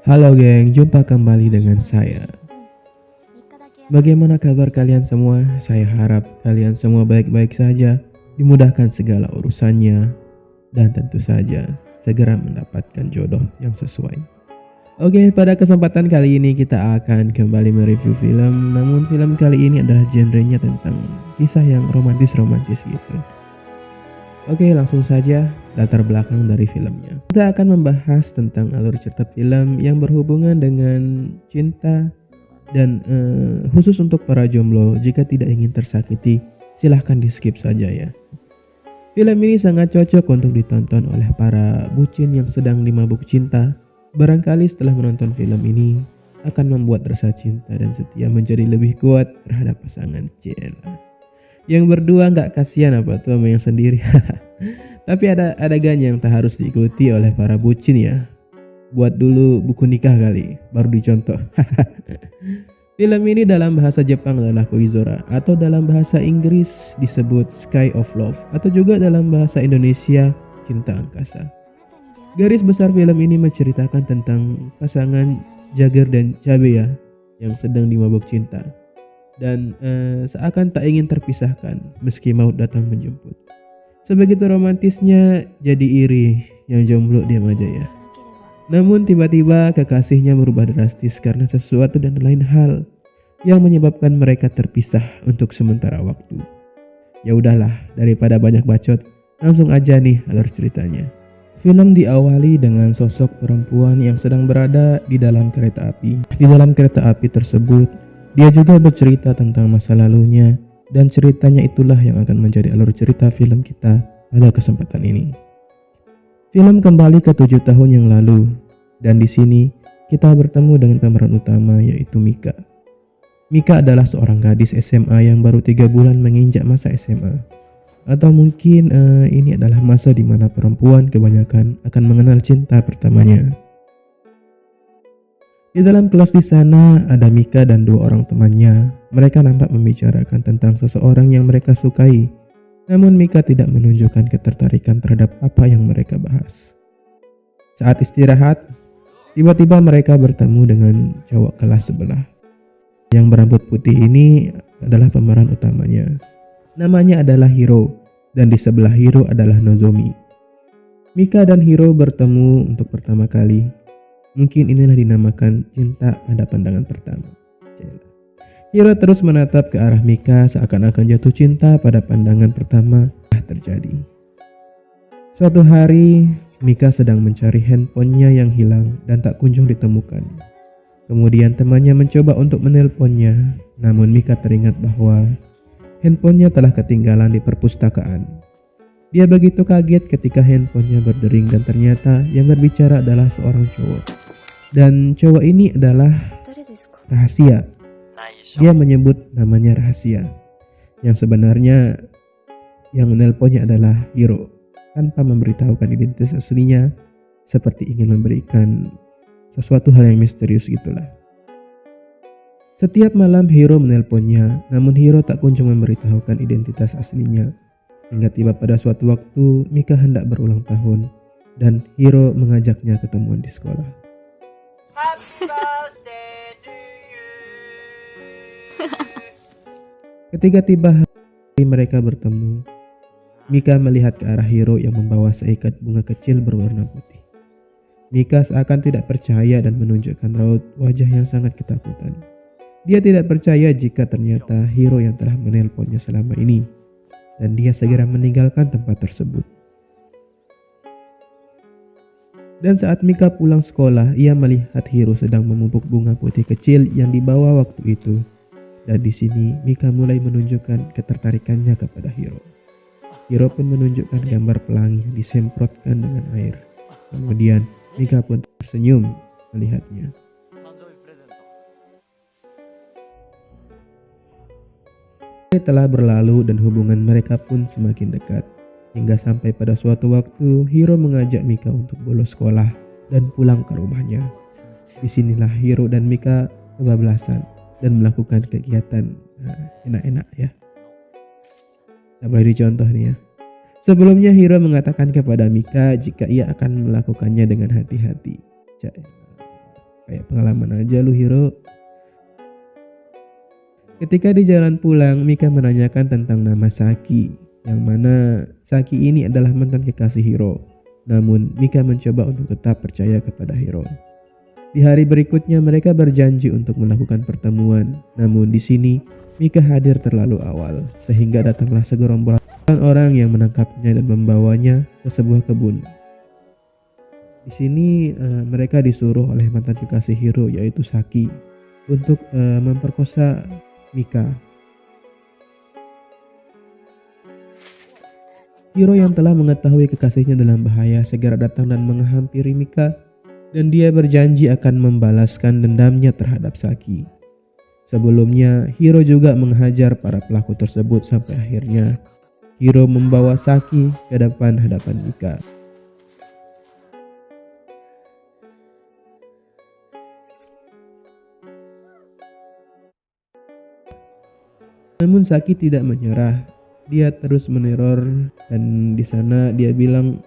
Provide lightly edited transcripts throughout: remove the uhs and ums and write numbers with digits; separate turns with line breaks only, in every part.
Halo geng, jumpa kembali dengan saya. Bagaimana kabar kalian semua? Saya harap kalian semua baik-baik saja, dimudahkan segala urusannya, dan tentu saja segera mendapatkan jodoh yang sesuai. Oke, pada kesempatan kali ini kita akan kembali mereview film, namun film kali ini adalah genrenya tentang kisah yang romantis-romantis gitu. Oke, langsung saja latar belakang dari filmnya. Kita akan membahas tentang alur cerita film yang berhubungan dengan cinta dan khusus untuk para jomblo. Jika tidak ingin tersakiti, silahkan di skip saja ya. Film ini sangat cocok untuk ditonton oleh para bucin yang sedang dimabuk cinta. Barangkali setelah menonton film ini akan membuat rasa cinta dan setia menjadi lebih kuat terhadap pasangan Cila. Yang berdua nggak kasihan apa tuh sama yang sendiri. Tapi ada adegan yang tak harus diikuti oleh para bucin ya. Buat dulu buku nikah kali, baru dicontoh. Film ini dalam bahasa Jepang adalah Koizora, atau dalam bahasa Inggris disebut Sky of Love, atau juga dalam bahasa Indonesia Cinta Angkasa. Garis besar film ini menceritakan tentang pasangan Jagger dan Cabe ya, yang sedang dimabuk cinta. Dan seakan tak ingin terpisahkan meski maut datang menjemput. Sebegitu romantisnya, jadi iri, yang jomblo diam aja ya. Namun tiba-tiba kekasihnya berubah drastis karena sesuatu dan lain hal yang menyebabkan mereka terpisah untuk sementara waktu. Ya udahlah, daripada banyak bacot, langsung aja nih alur ceritanya. Film diawali dengan sosok perempuan yang sedang berada di dalam kereta api. Di dalam kereta api tersebut, dia juga bercerita tentang masa lalunya, dan ceritanya itulah yang akan menjadi alur cerita film kita pada kesempatan ini. Film kembali ke 7 tahun yang lalu, dan di sini kita bertemu dengan pemeran utama yaitu Mika. Mika adalah seorang gadis SMA yang baru 3 bulan menginjak masa SMA. Atau mungkin ini adalah masa di mana perempuan kebanyakan akan mengenal cinta pertamanya. Di dalam kelas di sana ada Mika dan 2 orang temannya. Mereka nampak membicarakan tentang seseorang yang mereka sukai. Namun Mika tidak menunjukkan ketertarikan terhadap apa yang mereka bahas. Saat istirahat, tiba-tiba mereka bertemu dengan cowok kelas sebelah. Yang berambut putih ini adalah pemeran utamanya. Namanya adalah Hiro, dan di sebelah Hiro adalah Nozomi. Mika dan Hiro bertemu untuk pertama kali. Mungkin inilah dinamakan cinta pada pandangan pertama. Hiro terus menatap ke arah Mika seakan-akan jatuh cinta pada pandangan pertama terjadi. Suatu hari, Mika sedang mencari handphonenya yang hilang dan tak kunjung ditemukan. Kemudian temannya mencoba untuk menelponnya, namun Mika teringat bahwa handphonenya telah ketinggalan di perpustakaan. Dia begitu kaget ketika handphonenya berdering dan ternyata yang berbicara adalah seorang cowok. Dan cowok ini adalah Rahasia. Dia menyebut namanya Rahasia. Yang sebenarnya yang menelponnya adalah Hiro. Tanpa memberitahukan identitas aslinya, seperti ingin memberikan sesuatu hal yang misterius gitulah. Setiap malam Hiro menelponnya, namun Hiro tak kunjung memberitahukan identitas aslinya. Hingga tiba pada suatu waktu Mika hendak berulang tahun dan Hiro mengajaknya ketemuan di sekolah. Ketika tiba hari mereka bertemu, Mika melihat ke arah Hiro yang membawa seikat bunga kecil berwarna putih. Mika seakan tidak percaya dan menunjukkan raut wajah yang sangat ketakutan. Dia tidak percaya jika ternyata Hiro yang telah menelponnya selama ini, dan dia segera meninggalkan tempat tersebut. Dan saat Mika pulang sekolah, ia melihat Hiro sedang memupuk bunga putih kecil yang dibawa waktu itu. Dan di sini Mika mulai menunjukkan ketertarikannya kepada Hiro. Hiro pun menunjukkan gambar pelangi yang disemprotkan dengan air. Kemudian Mika pun tersenyum melihatnya. Hari telah berlalu dan hubungan mereka pun semakin dekat. Hingga sampai pada suatu waktu Hiro mengajak Mika untuk bolos sekolah dan pulang ke rumahnya. Disinilah Hiro dan Mika kebablasan dan melakukan kegiatan enak-enak ya. Tak boleh dicontoh nih ya. Sebelumnya Hiro mengatakan kepada Mika jika ia akan melakukannya dengan hati-hati. Kayak pengalaman aja lu Hiro. Ketika di jalan pulang, Mika menanyakan tentang nama Saki, yang mana Saki ini adalah mantan kekasih Hiro. Namun Mika mencoba untuk tetap percaya kepada Hiro. Di hari berikutnya mereka berjanji untuk melakukan pertemuan. Namun di sini Mika hadir terlalu awal, sehingga datanglah segerombolan orang yang menangkapnya dan membawanya ke sebuah kebun. Di sini mereka disuruh oleh mantan kekasih Hiro yaitu Saki untuk memperkosa Mika. Hiro yang telah mengetahui kekasihnya dalam bahaya segera datang dan menghampiri Mika, dan dia berjanji akan membalaskan dendamnya terhadap Saki. Sebelumnya, Hiro juga menghajar para pelaku tersebut sampai akhirnya Hiro membawa Saki ke depan hadapan Mika. Namun Saki tidak menyerah. Dia terus meneror dan di sana dia bilang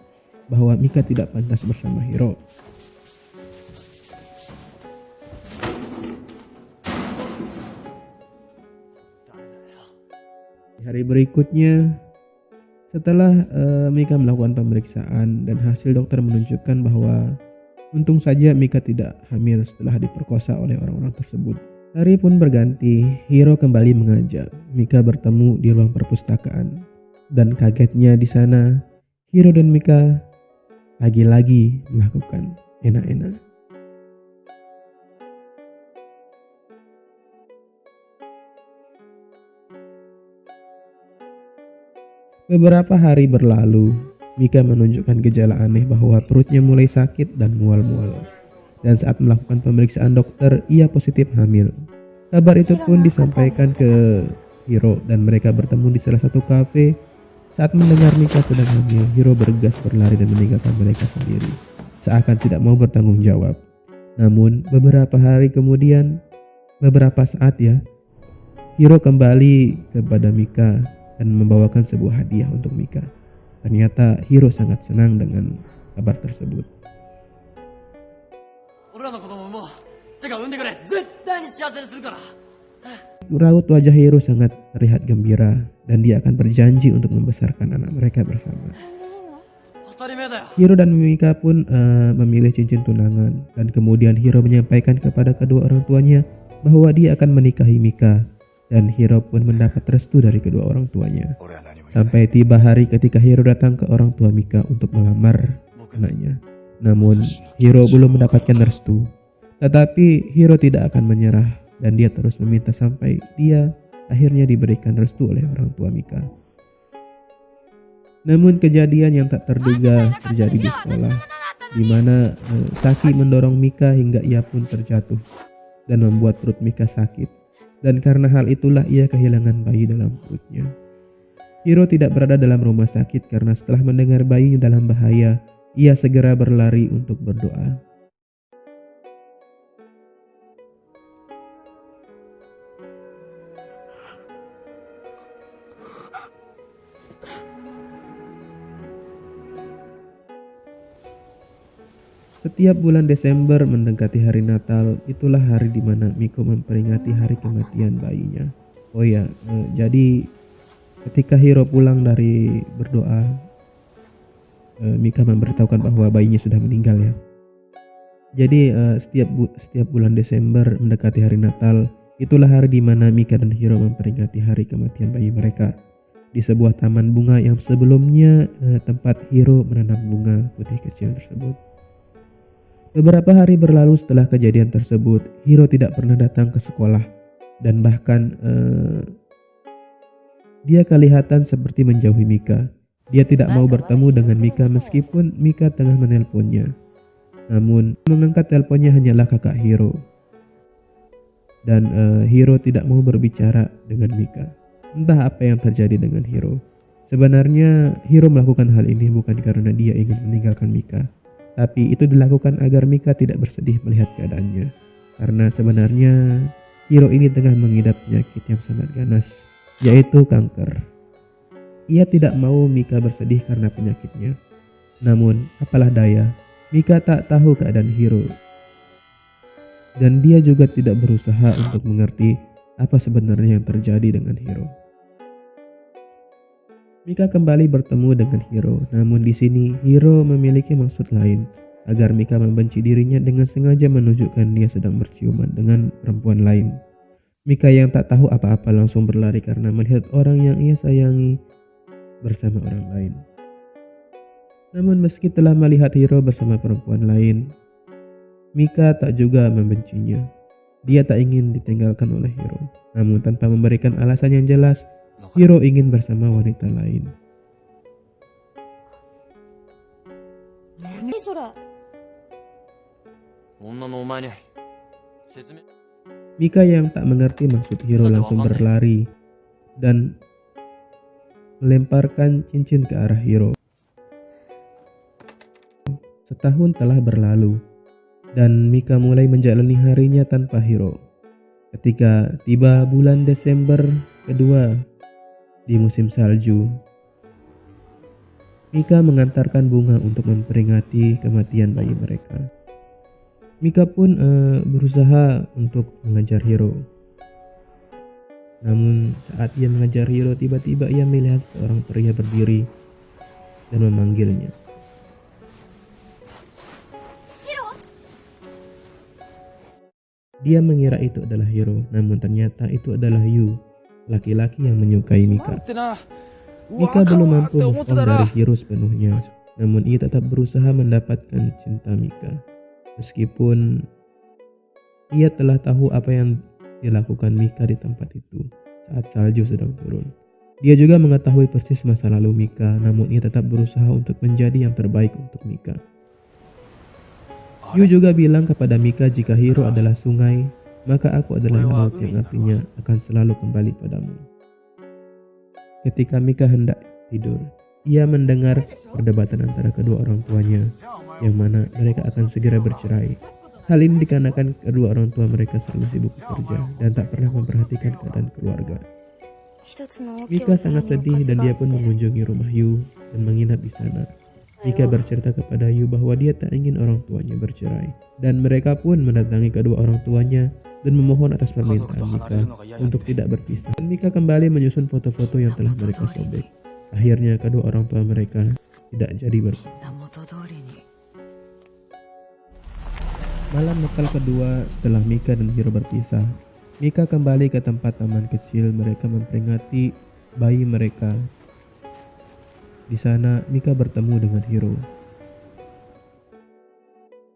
bahwa Mika tidak pantas bersama Hiro. Di hari berikutnya, setelah Mika melakukan pemeriksaan dan hasil dokter menunjukkan bahwa untung saja Mika tidak hamil setelah diperkosa oleh orang-orang tersebut. Hari pun berganti, Hiro kembali mengajak Mika bertemu di ruang perpustakaan. Dan kagetnya di sana, Hiro dan Mika lagi-lagi melakukan enak-enak. Beberapa hari berlalu, Mika menunjukkan gejala aneh bahwa perutnya mulai sakit dan mual-mual. Dan saat melakukan pemeriksaan dokter, ia positif hamil. Kabar itu pun disampaikan ke Hiro dan mereka bertemu di salah satu kafe. Saat mendengar Mika sedang hamil, Hiro bergegas berlari dan meninggalkan mereka sendiri, seakan tidak mau bertanggung jawab. Namun beberapa saat Hiro kembali kepada Mika dan membawakan sebuah hadiah untuk Mika. Ternyata Hiro sangat senang dengan kabar tersebut. Raut wajah Hiro sangat terlihat gembira dan dia akan berjanji untuk membesarkan anak mereka bersama. Hiro dan Mika pun memilih cincin tunangan dan kemudian Hiro menyampaikan kepada kedua orang tuanya bahwa dia akan menikahi Mika, dan Hiro pun mendapat restu dari kedua orang tuanya. Sampai tiba hari ketika Hiro datang ke orang tua Mika untuk melamar anaknya. Namun Hiro belum mendapatkan restu. Tetapi Hiro tidak akan menyerah dan dia terus meminta sampai dia akhirnya diberikan restu oleh orang tua Mika. Namun kejadian yang tak terduga terjadi di sekolah, di mana Saki mendorong Mika hingga ia pun terjatuh dan membuat perut Mika sakit. Dan karena hal itulah ia kehilangan bayi dalam perutnya. Hiro tidak berada dalam rumah sakit karena setelah mendengar bayinya dalam bahaya, ia segera berlari untuk berdoa. Setiap bulan Desember mendekati hari Natal, itulah hari di mana Miko memperingati hari kematian bayinya. Oh ya, jadi ketika Hiro pulang dari berdoa, Mika memberitahukan bahwa bayinya sudah meninggal ya. Jadi setiap bulan Desember mendekati hari Natal, itulah hari di mana Mika dan Hiro memperingati hari kematian bayi mereka di sebuah taman bunga yang sebelumnya tempat Hiro menanam bunga putih kecil tersebut. Beberapa hari berlalu setelah kejadian tersebut, Hiro tidak pernah datang ke sekolah dan bahkan dia kelihatan seperti menjauhi Mika. Dia tidak mau bertemu dengan Mika meskipun Mika tengah menelponnya. Namun mengangkat teleponnya hanyalah kakak Hiro. Dan Hiro tidak mau berbicara dengan Mika. Entah apa yang terjadi dengan Hiro. Sebenarnya Hiro melakukan hal ini bukan karena dia ingin meninggalkan Mika. Tapi itu dilakukan agar Mika tidak bersedih melihat keadaannya. Karena sebenarnya Hiro ini tengah mengidap penyakit yang sangat ganas, yaitu kanker. Ia tidak mau Mika bersedih karena penyakitnya. Namun apalah daya, Mika tak tahu keadaan Hiro. dan dia juga tidak berusaha untuk mengerti apa sebenarnya yang terjadi dengan Hiro. Mika kembali bertemu dengan Hiro, namun di sini Hiro memiliki maksud lain agar Mika membenci dirinya dengan sengaja menunjukkan dia sedang berciuman dengan perempuan lain. Mika yang tak tahu apa-apa langsung berlari karena melihat orang yang ia sayangi bersama orang lain. Namun meski telah melihat Hiro bersama perempuan lain, Mika tak juga membencinya. Dia tak ingin ditinggalkan oleh Hiro. Namun tanpa memberikan alasan yang jelas, Hiro ingin bersama wanita lain. Mika yang tak mengerti maksud Hiro langsung berlari dan melemparkan cincin ke arah Hiro. Setahun telah berlalu dan Mika mulai menjalani harinya tanpa Hiro. Ketika tiba bulan Desember kedua di musim salju, Mika mengantarkan bunga untuk memperingati kematian bayi mereka. Mika pun berusaha untuk mengejar Hiro. Namun saat ia mengejar Hiro, tiba-tiba ia melihat seorang pria berdiri dan memanggilnya. Dia mengira itu adalah Hiro, namun ternyata itu adalah Yu, laki-laki yang menyukai Mika. Mika belum mampu move on dari Hiro sepenuhnya, namun ia tetap berusaha mendapatkan cinta Mika. Meskipun ia telah tahu apa yang dilakukan Mika di tempat itu saat salju sedang turun. Dia juga mengetahui persis masa lalu Mika, namun ia tetap berusaha untuk menjadi yang terbaik untuk Mika. Yu juga bilang kepada Mika jika Hiro adalah sungai, maka aku adalah laut yang artinya akan selalu kembali padamu. Ketika Mika hendak tidur, ia mendengar perdebatan antara kedua orang tuanya, yang mana mereka akan segera bercerai. Hal ini dikarenakan kedua orang tua mereka selalu sibuk bekerja dan tak pernah memperhatikan keadaan keluarga. Mika sangat sedih dan dia pun mengunjungi rumah Yu dan menginap di sana. Mika bercerita kepada Yu bahwa dia tak ingin orang tuanya bercerai, dan mereka pun mendatangi kedua orang tuanya dan memohon atas permintaan Mika untuk tidak berpisah. Dan Mika kembali menyusun foto-foto yang telah mereka sobek. Akhirnya kedua orang tua mereka tidak jadi berpisah. Malam Natal kedua setelah Mika dan Hiro berpisah, Mika kembali ke tempat taman kecil mereka memperingati bayi mereka. Di sana Mika bertemu dengan Hiro.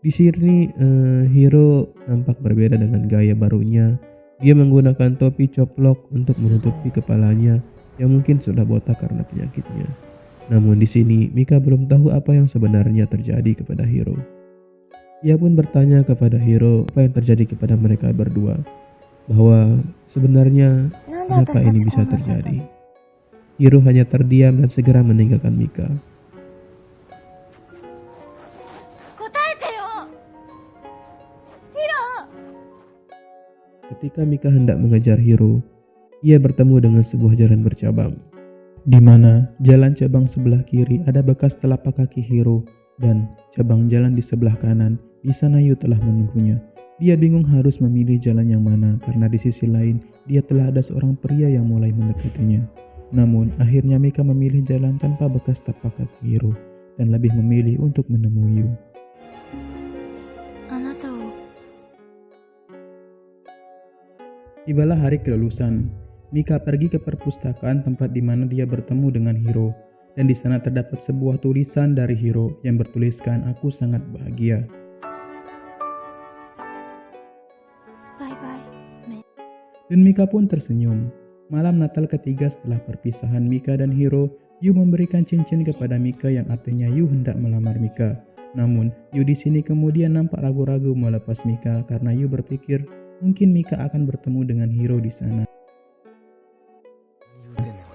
Di sini Hiro nampak berbeda dengan gaya barunya. Dia menggunakan topi coplok untuk menutupi kepalanya yang mungkin sudah botak karena penyakitnya. Namun di sini Mika belum tahu apa yang sebenarnya terjadi kepada Hiro. Ia pun bertanya kepada Hiro apa yang terjadi kepada mereka berdua, bahwa sebenarnya kenapa ini bisa terjadi. Hiro hanya terdiam dan segera meninggalkan Mika. Ketika Mika hendak mengejar Hiro, ia bertemu dengan sebuah jalan bercabang, di mana jalan cabang sebelah kiri ada bekas telapak kaki Hiro dan cabang jalan di sebelah kanan. Di sana Yu telah menunggunya. Dia bingung harus memilih jalan yang mana karena di sisi lain dia telah ada seorang pria yang mulai mendekatinya. Namun akhirnya Mika memilih jalan tanpa bekas tapak kaki Hiro dan lebih memilih untuk menemui Yu. Tibalah hari kelulusan. Mika pergi ke perpustakaan tempat di mana dia bertemu dengan Hiro, dan di sana terdapat sebuah tulisan dari Hiro yang bertuliskan "Aku sangat bahagia". Dan Mika pun tersenyum. Malam Natal ketiga setelah perpisahan Mika dan Hiro, Yu memberikan cincin kepada Mika yang artinya Yu hendak melamar Mika. Namun, Yu di sini kemudian nampak ragu-ragu melepas Mika karena Yu berpikir mungkin Mika akan bertemu dengan Hiro di sana.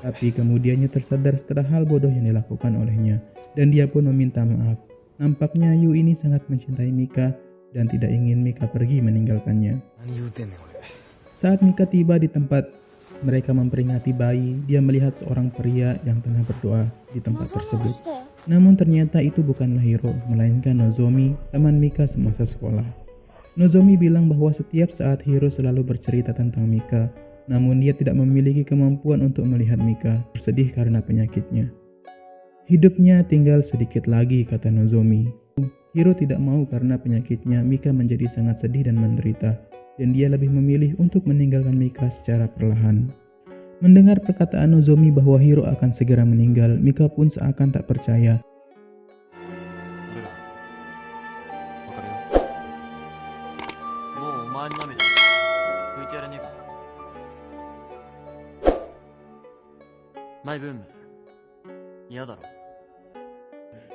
Tapi kemudiannya tersadar setelah hal bodoh yang dilakukan olehnya dan dia pun meminta maaf. Nampaknya Yu ini sangat mencintai Mika dan tidak ingin Mika pergi meninggalkannya. Saat Mika tiba di tempat mereka memperingati bayi, dia melihat seorang pria yang tengah berdoa di tempat tersebut. Namun ternyata itu bukanlah Hiro, melainkan Nozomi, teman Mika semasa sekolah. Nozomi bilang bahwa setiap saat Hiro selalu bercerita tentang Mika, namun dia tidak memiliki kemampuan untuk melihat Mika bersedih karena penyakitnya. Hidupnya tinggal sedikit lagi, kata Nozomi. Hiro tidak mau karena penyakitnya Mika menjadi sangat sedih dan menderita, dan dia lebih memilih untuk meninggalkan Mika secara perlahan. Mendengar perkataan Nozomi bahwa Hiro akan segera meninggal, Mika pun seakan tak percaya.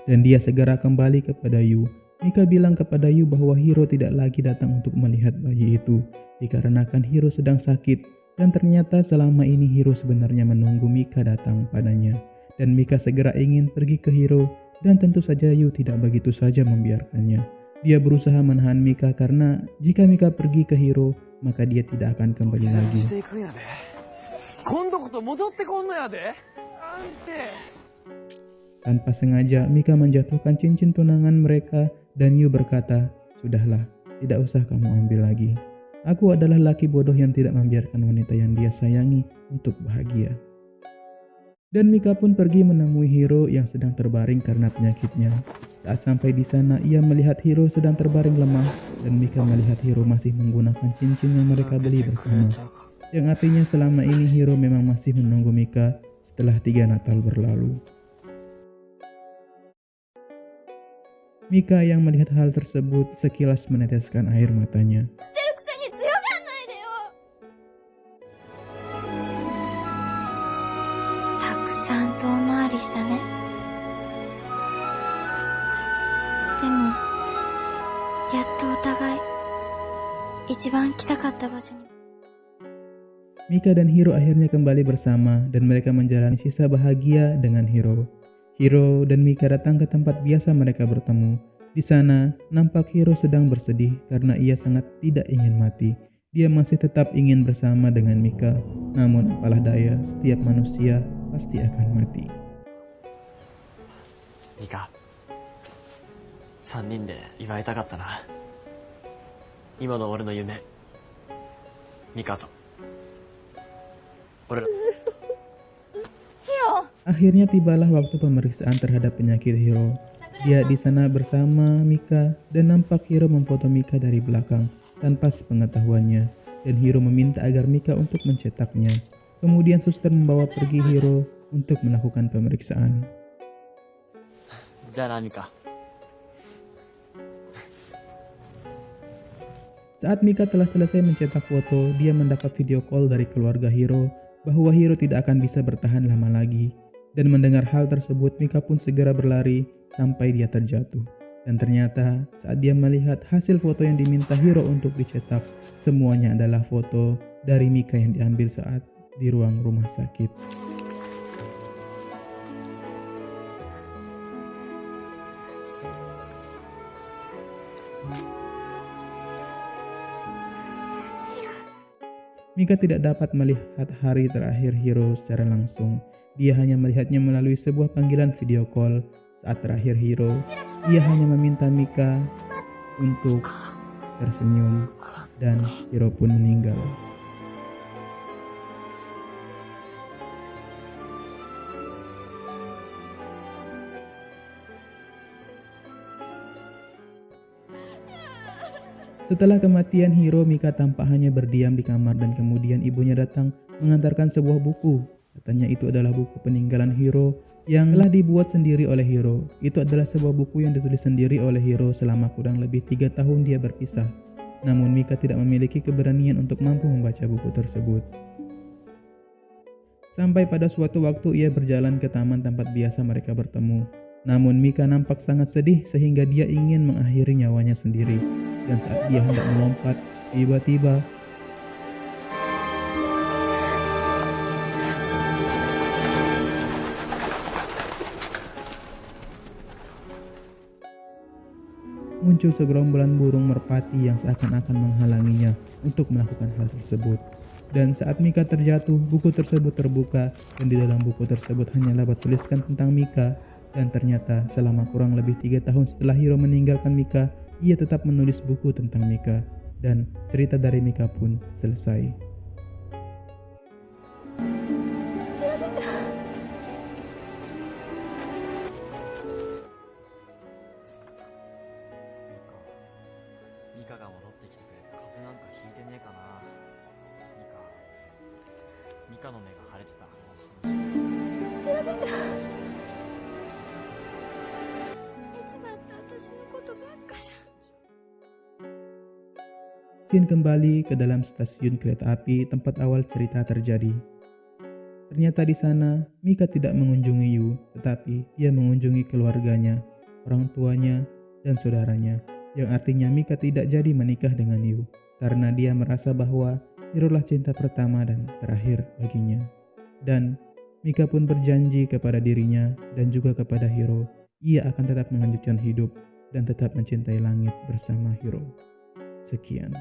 Dan dia segera kembali kepada Yu. Mika bilang kepada Yu bahwa Hiro tidak lagi datang untuk melihat bayi itu, dikarenakan Hiro sedang sakit, dan ternyata selama ini Hiro sebenarnya menunggu Mika datang padanya. Dan Mika segera ingin pergi ke Hiro, dan tentu saja Yu tidak begitu saja membiarkannya. Dia berusaha menahan Mika karena jika Mika pergi ke Hiro, maka dia tidak akan kembali lagi. Tanpa sengaja, Mika menjatuhkan cincin tunangan mereka dan Yu berkata, "Sudahlah, tidak usah kamu ambil lagi. Aku adalah laki bodoh yang tidak membiarkan wanita yang dia sayangi untuk bahagia." Dan Mika pun pergi menemui Hiro yang sedang terbaring karena penyakitnya. Saat sampai di sana, ia melihat Hiro sedang terbaring lemah dan Mika melihat Hiro masih menggunakan cincin yang mereka beli bersama. Yang artinya selama ini Hiro memang masih menunggu Mika setelah 3 Natal berlalu. Mika yang melihat hal tersebut sekilas meneteskan air matanya. Mika dan Hiro akhirnya kembali bersama dan mereka menjalani sisa bahagia dengan Hiro. Hiro dan Mika datang ke tempat biasa mereka bertemu. Di sana, nampak Hiro sedang bersedih karena ia sangat tidak ingin mati. Dia masih tetap ingin bersama dengan Mika. Namun apalah daya, setiap manusia pasti akan mati.
Mika, 3人で祝いたかったな。今の俺の夢、ミカと俺ら。
Akhirnya tibalah waktu pemeriksaan terhadap penyakit Hiro. Dia di sana bersama Mika dan nampak Hiro memfoto Mika dari belakang tanpa sepengetahuannya, dan Hiro meminta agar Mika untuk mencetaknya. Kemudian suster membawa pergi Hiro untuk melakukan pemeriksaan.
Jangan Mika.
Saat Mika telah selesai mencetak foto, dia mendapat video call dari keluarga Hiro bahwa Hiro tidak akan bisa bertahan lama lagi. Dan mendengar hal tersebut, Mika pun segera berlari sampai dia terjatuh. Dan ternyata saat dia melihat hasil foto yang diminta Hiro untuk dicetak, semuanya adalah foto dari Mika yang diambil saat di ruang rumah sakit. Mika tidak dapat melihat hari terakhir Hiro secara langsung. Dia hanya melihatnya melalui sebuah panggilan video call. Saat terakhir Hiro, ia hanya meminta Mika untuk tersenyum dan Hiro pun meninggal. Setelah kematian Hiro, Mika tampak hanya berdiam di kamar dan kemudian ibunya datang mengantarkan sebuah buku. Katanya itu adalah buku peninggalan Hiro yang telah dibuat sendiri oleh Hiro. Itu adalah sebuah buku yang ditulis sendiri oleh Hiro selama kurang lebih 3 tahun dia berpisah. Namun Mika tidak memiliki keberanian untuk mampu membaca buku tersebut. Sampai pada suatu waktu ia berjalan ke taman tempat biasa mereka bertemu. Namun Mika nampak sangat sedih sehingga dia ingin mengakhiri nyawanya sendiri. Dan saat dia hendak melompat, tiba-tiba muncul segerombolan burung merpati yang seakan-akan menghalanginya untuk melakukan hal tersebut. Dan saat Mika terjatuh, buku tersebut terbuka dan di dalam buku tersebut hanyalah bertuliskan tentang Mika. Dan ternyata selama kurang lebih 3 tahun setelah Hiro meninggalkan Mika, ia tetap menulis buku tentang Mika. dan cerita dari Mika pun selesai.
Mikaが戻ってきてくれて風邪なんかひいてねえかな。ミカの目が腫れてたらもう話して。
いつだって私のことばっかじゃん。
Scene kembali ke dalam stasiun kereta api tempat awal cerita terjadi. Ternyata di sana Mika tidak mengunjungi Yu, tetapi dia mengunjungi keluarganya, orang tuanya, dan saudaranya. Yang artinya Mika tidak jadi menikah dengan Yu karena dia merasa bahwa Hiro lah cinta pertama dan terakhir baginya. Dan Mika pun berjanji kepada dirinya dan juga kepada Hiro, ia akan tetap melanjutkan hidup dan tetap mencintai langit bersama Hiro. Sekian.